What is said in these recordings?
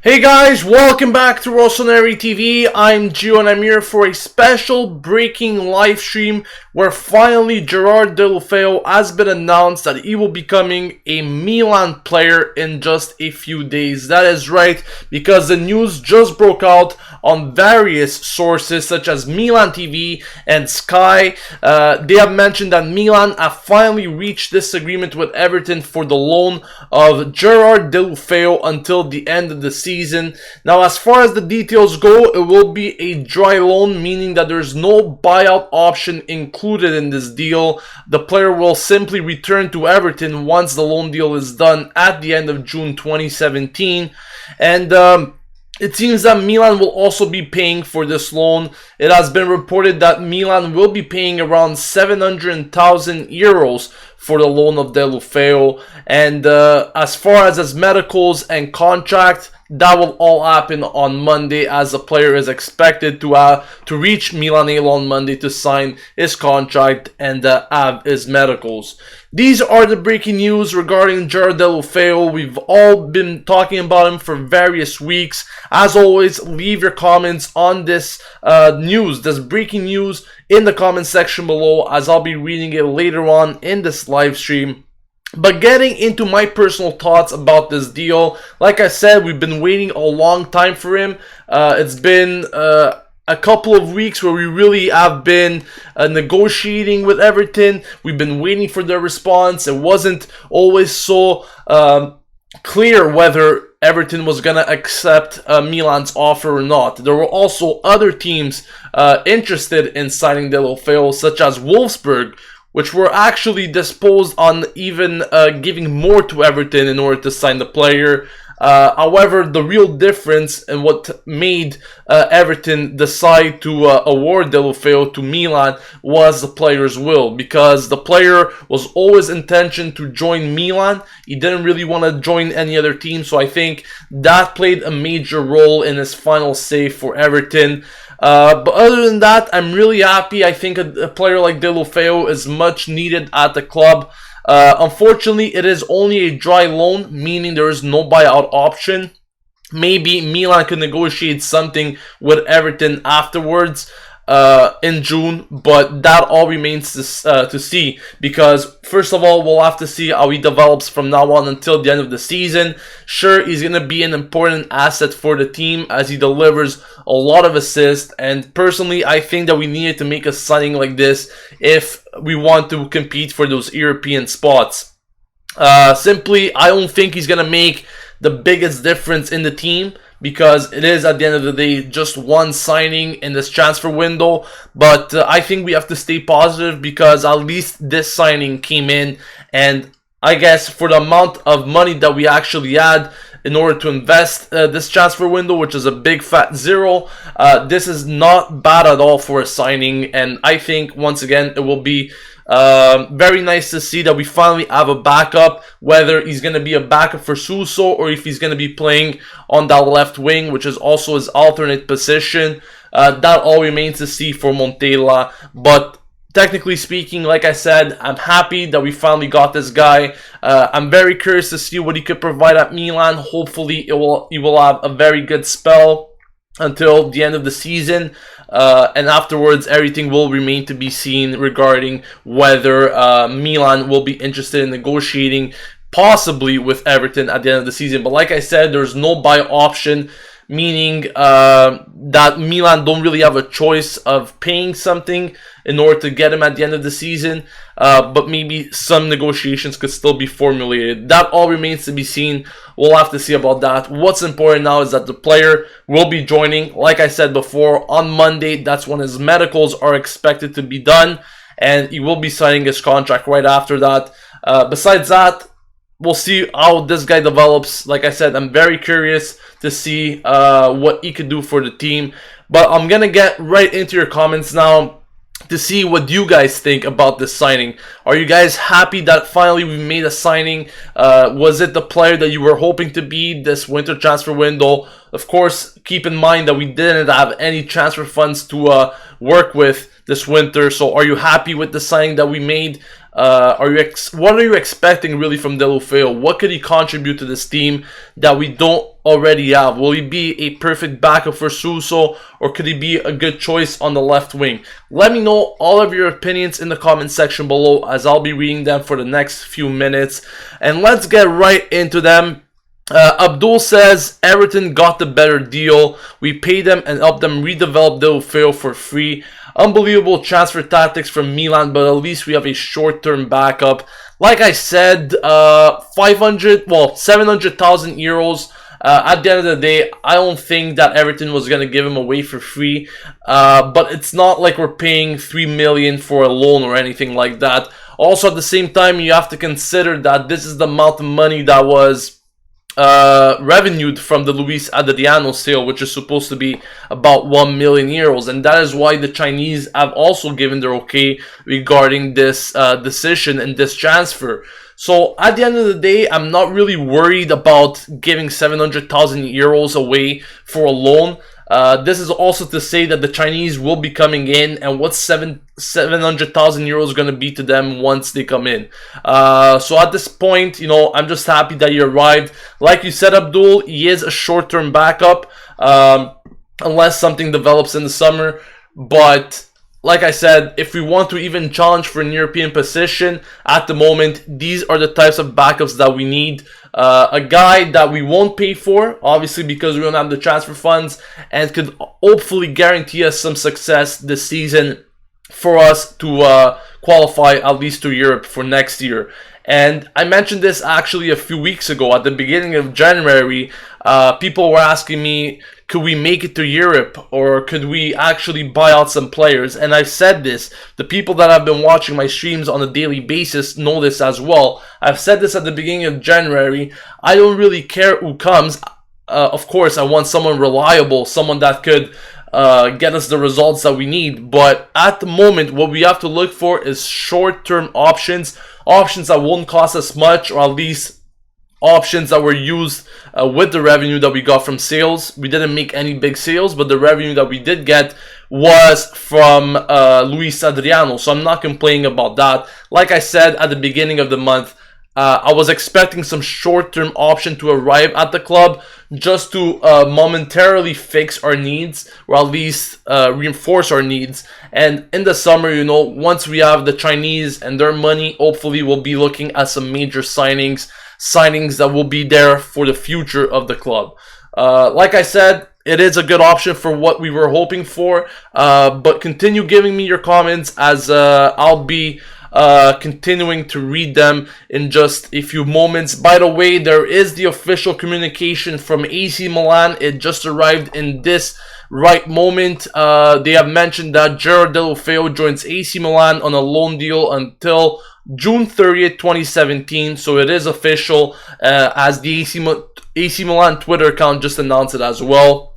Hey guys, welcome back to Rossoneri TV. I'm Gio and I'm here for a special breaking live stream where finally Gerard Deulofeu has been announced that he will be becoming a Milan player in just a few days. That is right, because the news just broke out on various sources such as Milan TV and Sky. They have mentioned that Milan have finally reached this agreement with Everton for the loan of Gerard Deulofeu until the end of the season. Now, as far as the details go, it will be a dry loan, meaning that there's no buyout option included in this deal. The player will simply return to Everton once the loan deal is done at the end of June 2017. And it seems that Milan will also be paying for this loan. It has been reported that Milan will be paying around 700,000 euros for the loan of Deulofeu. And as far as his medicals and contract, that will all happen on Monday, as the player is expected to reach Milan on Monday to sign his contract and have his medicals. These are the breaking news regarding Gerard Deulofeu. We've all been talking about him for various weeks. As always, leave your comments on this news, this breaking news, in the comment section below, as I'll be reading it later on in this live stream. But getting into my personal thoughts about this deal, like I said, we've been waiting a long time for him. It's been a couple of weeks where we really have been negotiating with Everton. We've been waiting for their response. It wasn't always so clear whether Everton was going to accept Milan's offer or not. There were also other teams interested in signing Deulofeu, such as Wolfsburg, which were actually disposed on even giving more to Everton in order to sign the player. However, the real difference and what made Everton decide to award Deulofeu to Milan was the player's will, because the player was always intention to join Milan. He didn't really want to join any other team, so I think that played a major role in his final say for Everton. But other than that, I'm really happy. I think a player like Deulofeu is much needed at the club. Unfortunately, it is only a dry loan, meaning there is no buyout option. Maybe Milan can negotiate something with Everton afterwards in June, but that all remains to see, because first of all, we'll have to see how he develops from now on until the end of the season. Sure, he's going to be an important asset for the team as he delivers a lot of assists, and personally, I think that we needed to make a signing like this if we want to compete for those European spots. Simply, I don't think he's going to make the biggest difference in the team, because it is, at the end of the day, just one signing in this transfer window. But I think we have to stay positive, because at least this signing came in, and I guess for the amount of money that we actually had in order to invest this transfer window, which is a big fat zero, this is not bad at all for a signing. And I think, once again, it will be very nice to see that we finally have a backup, whether he's going to be a backup for Suso or if he's going to be playing on that left wing, which is also his alternate position. That all remains to see for Montella. But technically speaking, like I said, I'm happy that we finally got this guy. I'm very curious to see what he could provide at Milan. Hopefully, he will have a very good spell until the end of the season. And afterwards, everything will remain to be seen regarding whether Milan will be interested in negotiating possibly with Everton at the end of the season. But like I said, there's no buy option, meaning that Milan don't really have a choice of paying something in order to get him at the end of the season, but maybe some negotiations could still be formulated. That all remains to be seen. We'll have to see about that. What's important now is that the player will be joining, like I said before, on Monday. That's when his medicals are expected to be done, and he will be signing his contract right after that. Besides that, we'll see how this guy develops. Like I said, I'm very curious to see what he could do for the team. But I'm going to get right into your comments now to see what you guys think about this signing. Are you guys happy that finally we made a signing? Was it the player that you were hoping to be this winter transfer window? Of course, keep in mind that we didn't have any transfer funds to work with this winter. So are you happy with the signing that we made? What are you expecting really from Deulofeu? What could he contribute to this team that we don't already have? Will he be a perfect backup for Suso, or could he be a good choice on the left wing? Let me know all of your opinions in the comment section below, as I'll be reading them for the next few minutes. And let's get right into them. Abdul says, Everton got the better deal. We paid them and helped them redevelop Deulofeu for free. Unbelievable transfer tactics from Milan, but at least we have a short-term backup. Like I said, 700,000 euros. At the end of the day, I don't think that Everton was going to give him away for free. But it's not like we're paying 3 million for a loan or anything like that. Also, at the same time, you have to consider that this is the amount of money that was revenued from the Luis Adriano sale, which is supposed to be about 1 million euros, and that is why the Chinese have also given their okay regarding this decision and this transfer. So at the end of the day, I'm not really worried about giving 700,000 euros away for a loan. This is also to say that the Chinese will be coming in, and what's 700,000 euros going to be to them once they come in? So at this point, you know, I'm just happy that he arrived. Like you said, Abdul, he is a short-term backup, unless something develops in the summer. But like I said, if we want to even challenge for an European position, at the moment, these are the types of backups that we need. A guy that we won't pay for, obviously, because we don't have the transfer funds, and could hopefully guarantee us some success this season for us to qualify at least to Europe for next year. And I mentioned this actually a few weeks ago. At the beginning of January, people were asking me, could we make it to Europe, or could we actually buy out some players? And I've said this. The people that have been watching my streams on a daily basis know this as well. I've said this at the beginning of January. I don't really care who comes. Of course, I want someone reliable, someone that could get us the results that we need. But at the moment, what we have to look for is short-term options that won't cost us much, or at least options that were used with the revenue that we got from sales. We didn't make any big sales, but the revenue that we did get was from Luis Adriano, so I'm not complaining about that. Like I said at the beginning of the month, I was expecting some short-term option to arrive at the club just to momentarily fix our needs, or at least reinforce our needs. And in the summer, you know, once we have the Chinese and their money, hopefully we'll be looking at some major signings that will be there for the future of the club. Like I said, it is a good option for what we were hoping for, but continue giving me your comments, as I'll be continuing to read them in just a few moments. By the way, there is the official communication from AC Milan. It just arrived in this right moment. They have mentioned that Gerard Deulofeu joins AC Milan on a loan deal until June 30th, 2017. So it is official, as the AC Milan Twitter account just announced it as well.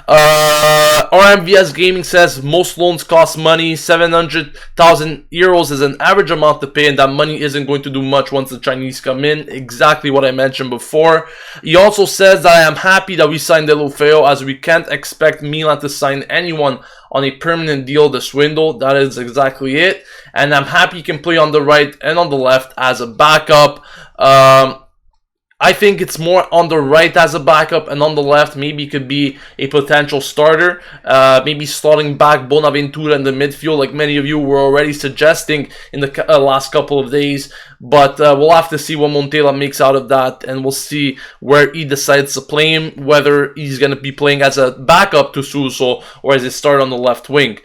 RMVS Gaming says most loans cost money. 700,000 euros is an average amount to pay, and that money isn't going to do much once the Chinese come in. Exactly what I mentioned before. He also says that I am happy that we signed Deulofeu, as we can't expect Milan to sign anyone on a permanent deal this window. That is exactly it. And I'm happy he can play on the right and on the left as a backup. I think it's more on the right as a backup, and on the left maybe could be a potential starter. Maybe slotting back Bonaventura in the midfield, like many of you were already suggesting in the last couple of days. But we'll have to see what Montella makes out of that, and we'll see where he decides to play him, whether he's going to be playing as a backup to Suso or as a starter on the left wing.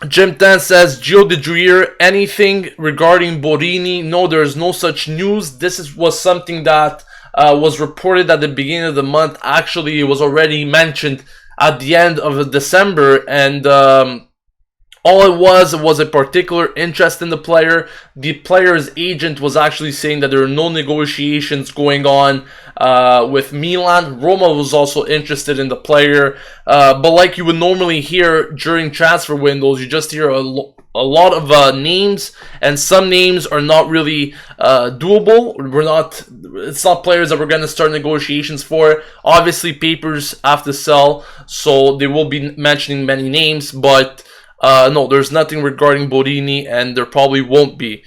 Jim Tan says, Gio, did you hear anything regarding Borini? No, there is no such news. This was something that was reported at the beginning of the month. Actually, it was already mentioned at the end of December, and all it was a particular interest in the player. The player's agent was actually saying that there are no negotiations going on with Milan. Roma was also interested in the player. But like you would normally hear during transfer windows, you just hear a lot of names, and some names are not really doable. It's not players that we're going to start negotiations for. Obviously, papers have to sell, so they will be mentioning many names, but no, there's nothing regarding Borini, and there probably won't be.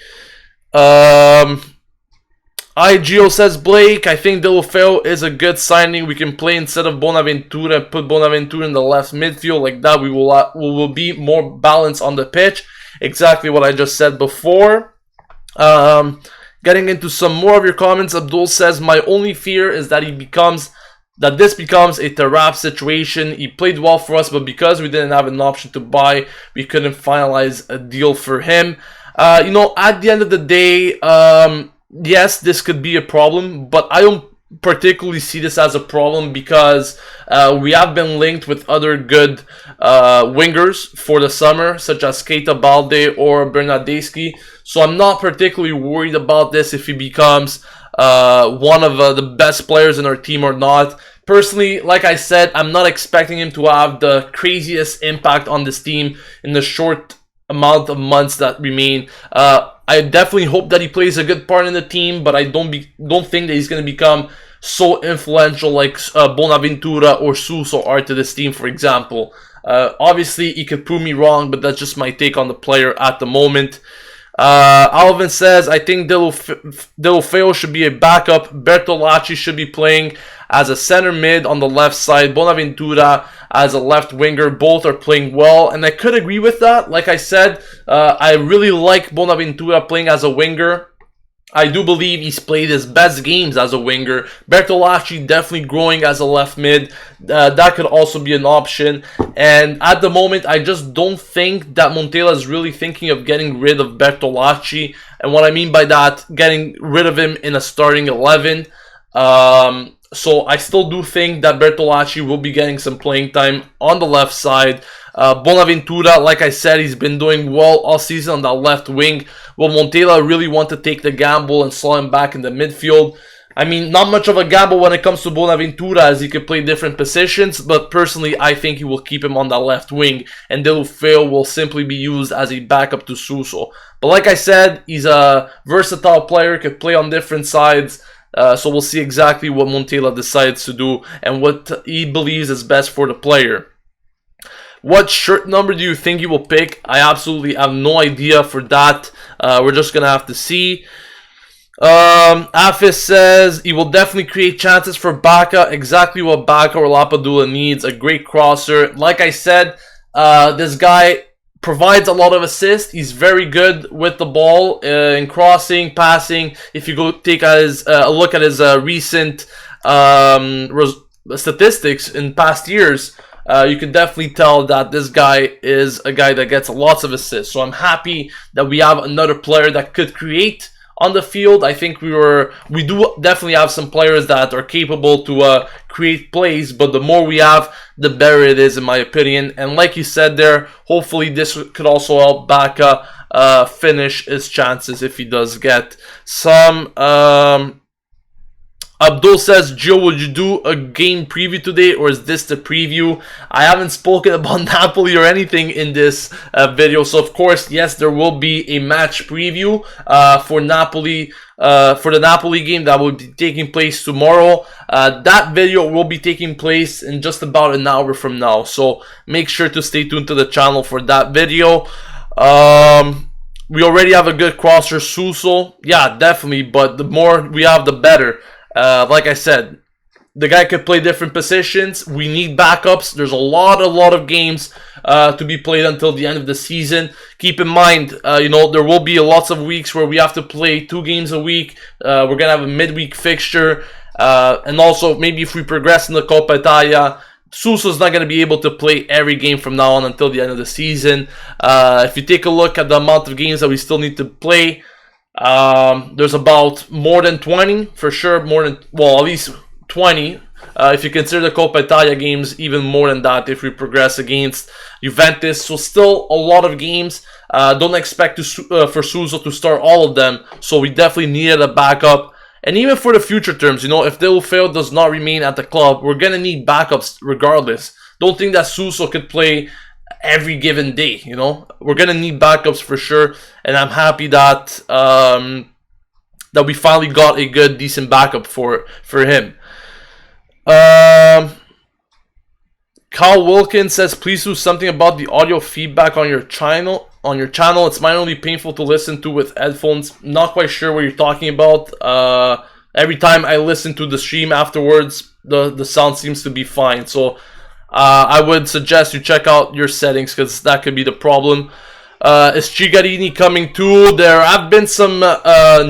IGO says, Blake, I think Deulofeu is a good signing. We can play instead of Bonaventura, put Bonaventura in the left midfield. Like that, we will be more balanced on the pitch. Exactly what I just said before. Getting into some more of your comments, Abdul says, my only fear is that this becomes a Tarap situation. He played well for us, but because we didn't have an option to buy, we couldn't finalize a deal for him. You know, at the end of the day, yes, this could be a problem, but I don't particularly see this as a problem because we have been linked with other good wingers for the summer, such as Keita Balde or Bernardeschi. So I'm not particularly worried about this if he becomes one of the best players in our team or not. Personally, like I said, I'm not expecting him to have the craziest impact on this team in the short amount of months that remain. I definitely hope that he plays a good part in the team, but I don't think that he's going to become so influential like Bonaventura or Suso are to this team, for example. Obviously, he could prove me wrong, but that's just my take on the player at the moment. Alvin says, I think Deulofeu should be a backup. Bertolacci should be playing as a center mid on the left side. Bonaventura as a left winger. Both are playing well, and I could agree with that. Like I said, I really like Bonaventura playing as a winger. I do believe he's played his best games as a winger. Bertolacci definitely growing as a left mid. That could also be an option. And at the moment, I just don't think that Montella is really thinking of getting rid of Bertolacci. And what I mean by that, getting rid of him in a starting 11. So I still do think that Bertolacci will be getting some playing time on the left side. Bonaventura, like I said, he's been doing well all season on that left wing. Will Montella really want to take the gamble and slot him back in the midfield? I mean, not much of a gamble when it comes to Bonaventura, as he could play different positions, but personally, I think he will keep him on that left wing, and Deulofeu will simply be used as a backup to Suso. But like I said, he's a versatile player, could play on different sides, so we'll see exactly what Montella decides to do and what he believes is best for the player. What shirt number do you think he will pick? I absolutely have no idea for that. We're just going to have to see. Afis says he will definitely create chances for Baka. Exactly what Baka or Lapadula needs. A great crosser. Like I said, this guy provides a lot of assists. He's very good with the ball in crossing, passing. If you go take a look at his recent statistics in past years, you can definitely tell that this guy is a guy that gets lots of assists. So I'm happy that we have another player that could create on the field. I think we do definitely have some players that are capable to create plays, but the more we have, the better it is, in my opinion. And like you said there, hopefully this could also help Baka finish his chances if he does get some. Abdul says, Joe, will you do a game preview today, or is this the preview? I haven't spoken about Napoli or anything in this video, so of course, yes, there will be a match preview for Napoli, for the Napoli game that will be taking place tomorrow. That video will be taking place in just about an hour from now, so make sure to stay tuned to the channel for that video. We already have a good crosser, Suso. Yeah, definitely, but the more we have, the better. Like I said, the guy could play different positions. We need backups. There's a lot of games to be played until the end of the season. Keep in mind, there will be lots of weeks where we have to play 2 games a week. We're going to have a midweek fixture. And also, maybe if we progress in the Coppa Italia, Suso's not going to be able to play every game from now on until the end of the season. If you take a look at the amount of games that we still need to play, there's about more than 20 for sure, at least 20 if you consider the Coppa Italia games, even more than that if we progress against Juventus. So still a lot of games. Don't expect for Suso to start all of them, so we definitely needed a backup. And even for the future terms, if Deulofeu does not remain at the club, we're gonna need backups regardless. Don't think that Suso could play every given day. We're gonna need backups for sure, and I'm happy that that we finally got a good, decent backup for him. Kyle Wilkins says, please do something about the audio feedback on your channel. on your channel. It's minorly painful to listen to with headphones. Not quite sure what you're talking about. Every time I listen to the stream afterwards, the sound seems to be fine. So I would suggest you check out your settings, because that could be the problem. Is Cigarini coming too? There have been some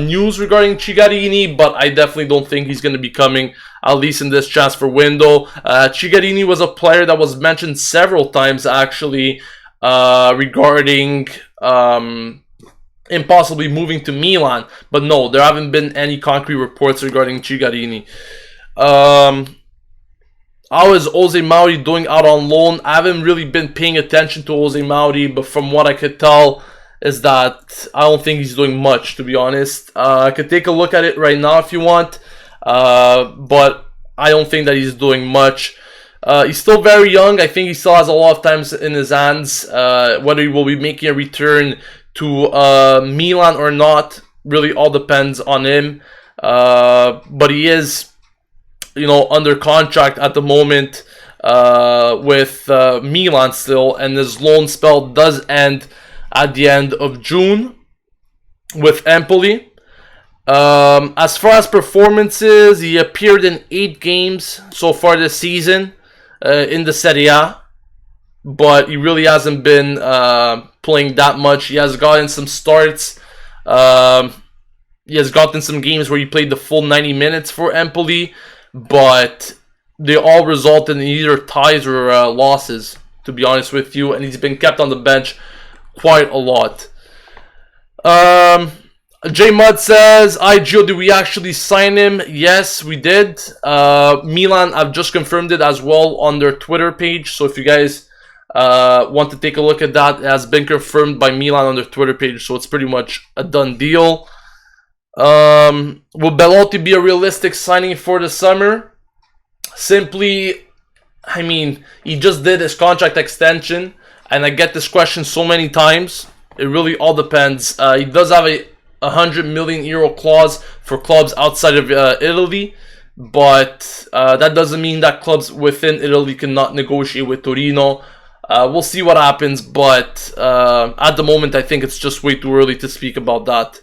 news regarding Cigarini, but I definitely don't think he's going to be coming, at least in this transfer window. Cigarini was a player that was mentioned several times, actually, regarding impossibly moving to Milan. But no, there haven't been any concrete reports regarding Cigarini. How is Jose Mauri doing out on loan? I haven't really been paying attention to Jose Mauri, but from what I could tell is that I don't think he's doing much, to be honest. I could take a look at it right now if you want, but I don't think that he's doing much. He's still very young. I think he still has a lot of time in his hands. Whether he will be making a return to Milan or not really all depends on him. But he is, you know, under contract at the moment with Milan still, and his loan spell does end at the end of June with Empoli. As far as performances, he appeared in 8 games so far this season in the Serie A, but he really hasn't been playing that much. He has gotten some starts. He has gotten some games where he played the full 90 minutes for Empoli, but they all result in either ties or losses, to be honest with you, and he's been kept on the bench quite a lot. J Mud says, "Hi Gio, did we actually sign him?" Yes, we did. Milan, I've just confirmed it as well on their Twitter page, so if you guys want to take a look at that, it has been confirmed by Milan on their Twitter page, so it's pretty much a done deal. Will Belotti be a realistic signing for the summer? Simply, I mean, he just did his contract extension, and I get this question so many times. It really all depends. He does have a €100 million clause for clubs outside of Italy, but that doesn't mean that clubs within Italy cannot negotiate with Torino. We'll see what happens, but at the moment I think it's just way too early to speak about that.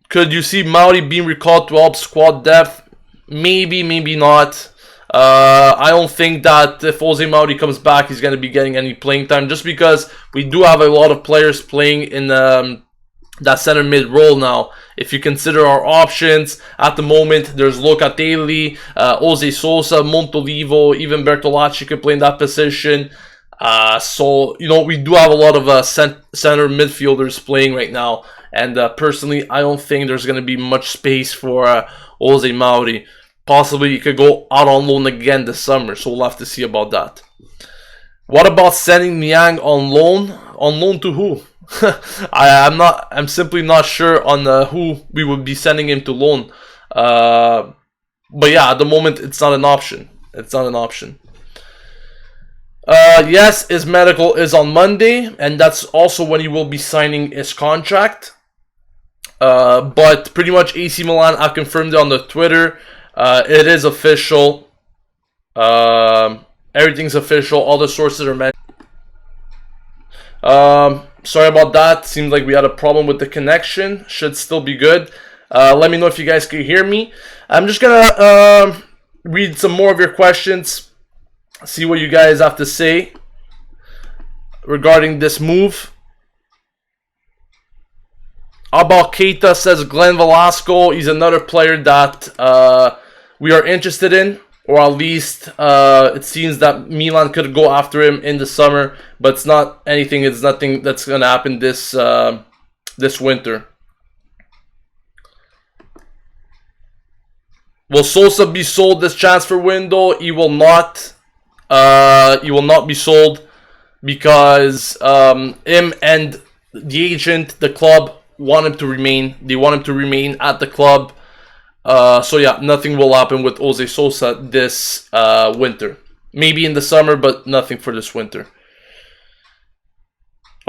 Could you see Mauri being recalled to help squad depth? Maybe, maybe not. I don't think that if Jose Mauri comes back, he's going to be getting any playing time, just because we do have a lot of players playing in that center mid role now. If you consider our options at the moment, there's Locatelli, Jose Sosa, Montolivo, even Bertolacci could play in that position. So, you know, we do have a lot of center midfielders playing right now. And personally, I don't think there's going to be much space for Jose Mauri. Possibly he could go out on loan again this summer. So we'll have to see about that. What about sending Niang on loan? On loan to who? I'm simply not sure on who we would be sending him to loan. But yeah, at the moment, it's not an option. It's not an option. Yes, his medical is on Monday, and that's also when he will be signing his contract. But pretty much AC Milan, I confirmed it on the Twitter. It is official. Everything's official. All the sources are mentioned. Sorry about that. Seems like we had a problem with the connection. Should still be good. Let me know if you guys can hear me. I'm just gonna read some more of your questions. See what you guys have to say regarding this move. About Keita, says Glenn Velasco. He's another player that we are interested in, or at least it seems that Milan could go after him in the summer, but it's not anything. It's nothing that's gonna happen this winter. Will Sosa be sold this transfer window? He will not. He will not be sold because him and the agent, the club, want him to remain. They want him to remain at the club. So yeah, nothing will happen with Jose Sosa this winter. Maybe in the summer, but nothing for this winter.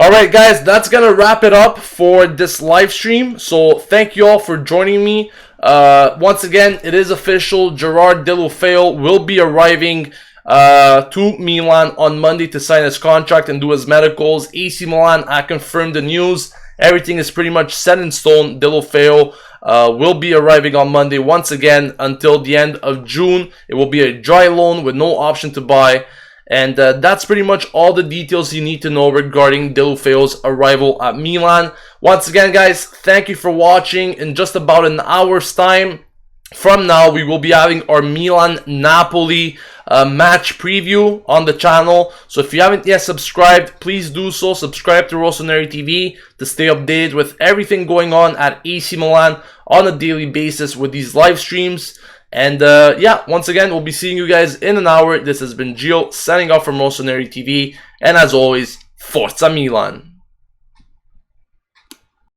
Alright guys, that's gonna wrap it up for this live stream. So thank you all for joining me. Once again, it is official. Gerard Deulofeu will be arriving to Milan on Monday to sign his contract and do his medicals. AC Milan, I confirmed the news. Everything is pretty much set in stone. Deulofeu will be arriving on Monday once again until the end of June. It will be a dry loan with no option to buy. And that's pretty much all the details you need to know regarding Deulofeu's arrival at Milan. Once again, guys, thank you for watching. In just about an hour's time from now, we will be having our Milan-Napoli match preview on the channel. So if you haven't yet subscribed, please do so. Subscribe to Rossoneri TV to stay updated with everything going on at AC Milan on a daily basis with these live streams. And yeah, once again, we'll be seeing you guys in an hour. This has been Gio signing off from Rossoneri TV. And as always, Forza Milan!